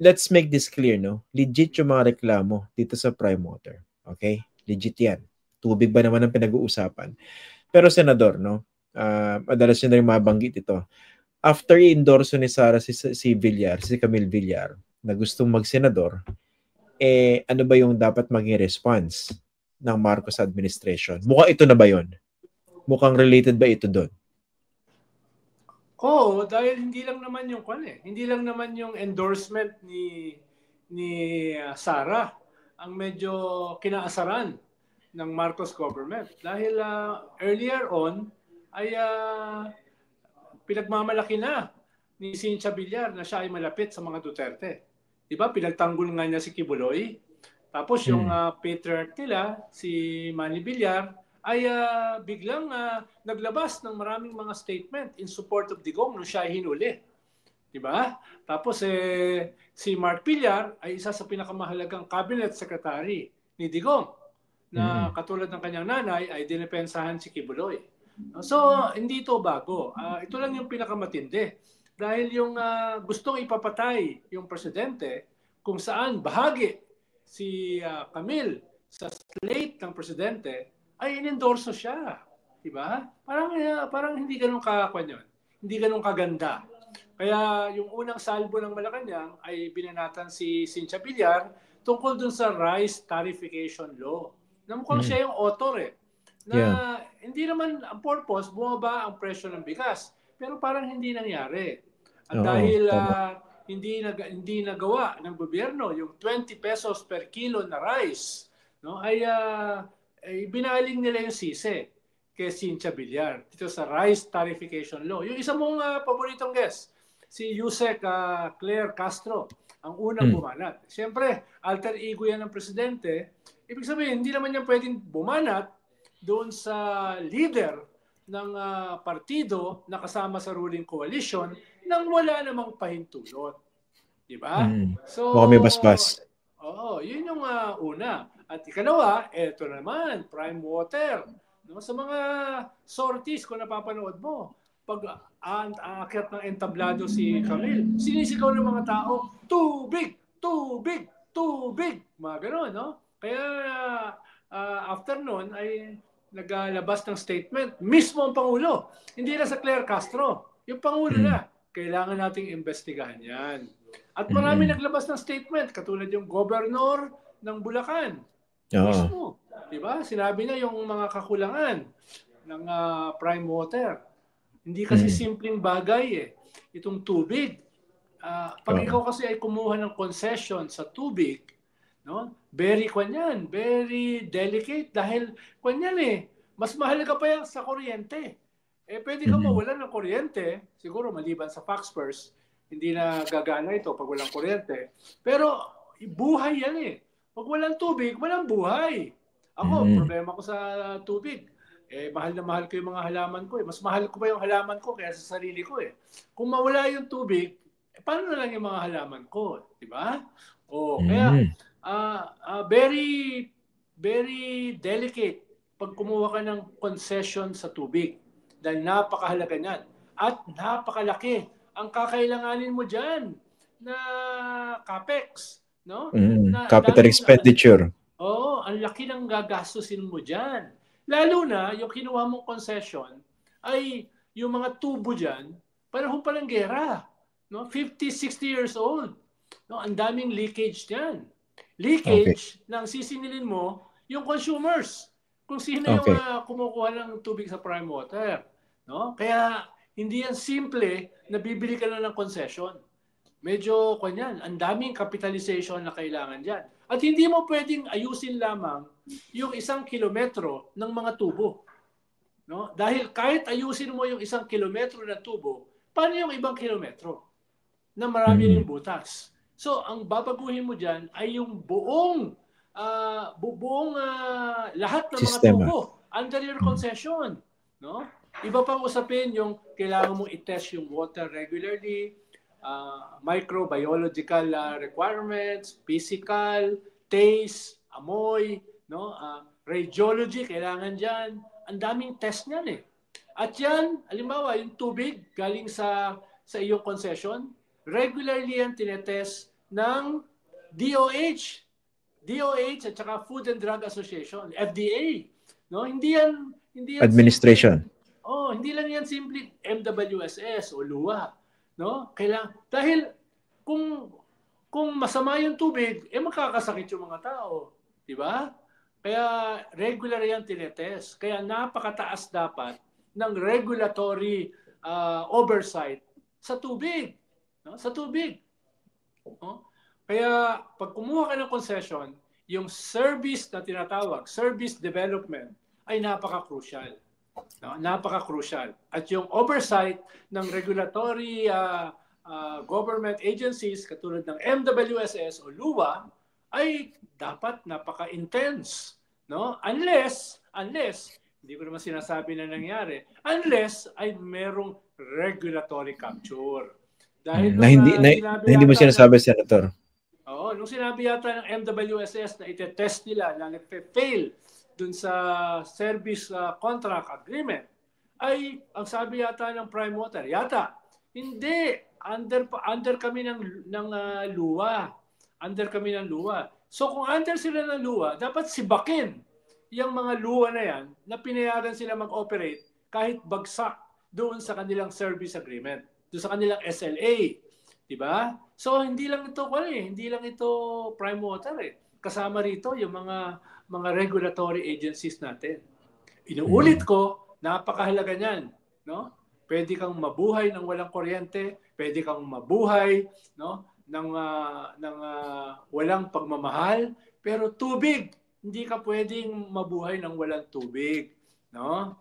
let's make this clear, no? Legit yung mga reklamo dito sa Prime Water. Okay? Legit yan. Tubig ba naman ang pinag-uusapan? Pero Senador, no? Madalas nyo na rin mabanggit ito. After i-endorso ni Sara si Villar, si Camille Villar, na gustong mag-senador, ano ba yung dapat maging response ng Marcos administration? Mukhang ito na ba yun? Mukhang related ba ito doon? Oo, dahil hindi lang naman yung hindi lang naman yung endorsement ni Sara ang medyo kinaasaran ng Marcos government. Dahil earlier on ay pinagmamalaki na ni Cynthia Villar na siya ay malapit sa mga Duterte. Diba? Pinagtanggol nga niya si Kibuloy. Tapos yung patriarch nila, si Manny Villar, ay biglang naglabas ng maraming mga statement in support of Digong nung siya ay hinuli. Diba? Tapos si Mark Villar ay isa sa pinakamahalagang cabinet secretary ni Digong na katulad ng kanyang nanay ay dinepensahan si Kibuloy. So, hindi ito bago. Ito lang yung pinakamatindi. Dahil yung gustong ipapatay yung presidente kung saan bahagi si Camille sa slate ng presidente ay inendorso siya. Diba? Parang hindi ganun yun. Hindi ganun kaganda. Kaya yung unang salbo ng Malacanang ay binanatan si Cynthia Villar tungkol dun sa rice tariffication law. Mukhang siya yung author na hindi naman ang purpose, bumaba ang presyo ng bigas. Pero parang hindi nangyari. At dahil hindi nagawa ng gobyerno yung 20 pesos per kilo na rice, no, ay binaling nila yung sisi kay Cynthia Villar dito sa rice tariffication law. Yung isa mong paboritong guest, si Yusek Claire Castro, ang unang bumanat. Siyempre, alter ego yan ng presidente. Ibig sabihin, hindi naman yan pwedeng bumanat doon sa leader ng partido na kasama sa ruling coalition nang wala namang pahintulot. Diba? So, may basbas. Oo, yun yung una. At ikalawa, eto naman, Prime Water. No? Sa mga sorties, kung napapanood mo, pag aakyat ng entablado si Camille, sinisigaw ng mga tao, tubig, tubig, tubig. Mga gano'n, no? Kaya after nun ay naglabas ng statement, mismo ang Pangulo. Hindi na sa Claire Castro. Yung Pangulo na, kailangan nating investigahan yan. At marami naglabas ng statement, katulad yung governor ng Bulacan. Mismo. Diba? Sinabi niya yung mga kakulangan ng Prime Water. Hindi kasi simpleng bagay itong tubig. Pag ikaw kasi ay kumuha ng concession sa tubig, no? Very delicate dahil mas mahalaga pa yan sa kuryente. Pwede ka mawalan ng kuryente, siguro maliban sa Foxpers, hindi na gagana ito pag walang kuryente. Pero buhay yan Pag walang tubig, walang buhay. Ako, problema ko sa tubig. Mahal na mahal ko yung mga halaman ko. Mas mahal ko pa yung halaman ko kaya sa sarili ko Kung mawala yung tubig, paano na lang yung mga halaman ko? Diba? Kaya very, very delicate pag kumuha ka ng concession sa tubig. Dahil napakahalaga niyan. At napakalaki ang kakailanganin mo dyan na capex. No? Capital expenditure. Ang laki ng gagastusin mo dyan. Lalo na yung kinuha mong concession ay yung mga tubo dyan, panahon pa ng gera. No? 50, 60 years old. No? Ang daming leakage dyan. Leakage nang sisingilin mo yung consumers. Kung sino yung kumukuha ng tubig sa Prime Water. No? Kaya hindi yan simple na bibili ka na ng concession. Medyo ang daming capitalization na kailangan dyan. At hindi mo pwedeng ayusin lamang yung 1 kilometro ng mga tubo. No? Dahil kahit ayusin mo yung 1 kilometro ng tubo, paano yung ibang kilometro na marami rin butas? So, ang babaguhin mo dyan ay yung buong lahat ng mga tubo under your concession. No? Iba pang usapin yung kailangan mo i-test yung water regularly, microbiological requirements, physical, taste, amoy, no? Radiology, kailangan dyan. Ang daming test niyan At yan, halimbawa, yung tubig galing sa iyong concession, regularly yan tinetest ng DOH. DOH at saka Food and Drug Association, FDA. No, hindi yan administration. Simple, hindi lang yan simple MWSS o LUA, no? Dahil kung masama yung tubig, makakasakit yung mga tao, di ba? Kaya regular yan tinetest. Kaya napakataas dapat ng regulatory oversight sa tubig, no? Sa tubig. No? Kaya pag kumuha ka ng concession, yung service na tinatawag, service development, ay napaka-crucial. No? Napaka-crucial. At yung oversight ng regulatory government agencies katulad ng MWSS o LUA ay dapat napaka-intense. No? Unless, hindi ko naman sinasabi na nangyari, unless ay merong regulatory capture. Dahil hindi mo sinasabi, Senator. Oo, nung sinabi yata ng MWSS na itetest nila na nagpe-fail dun sa service contract agreement, ay ang sabi yata ng Prime Water, hindi, under kami ng LUA. Under kami ng LUA. So kung under sila ng LUA, dapat sibakin yung mga LUA na yan na pinayagan sila mag-operate kahit bagsak doon sa kanilang service agreement, doon sa kanilang SLA. Diba? So hindi lang ito Prime Water Kasama rito yung mga regulatory agencies natin. Inuulit ko, napakahalaga niyan, no? Pwede kang mabuhay ng walang kuryente, pwede kang mabuhay, no, ng walang pagmamahal, pero tubig, hindi ka pwedeng mabuhay ng walang tubig, no?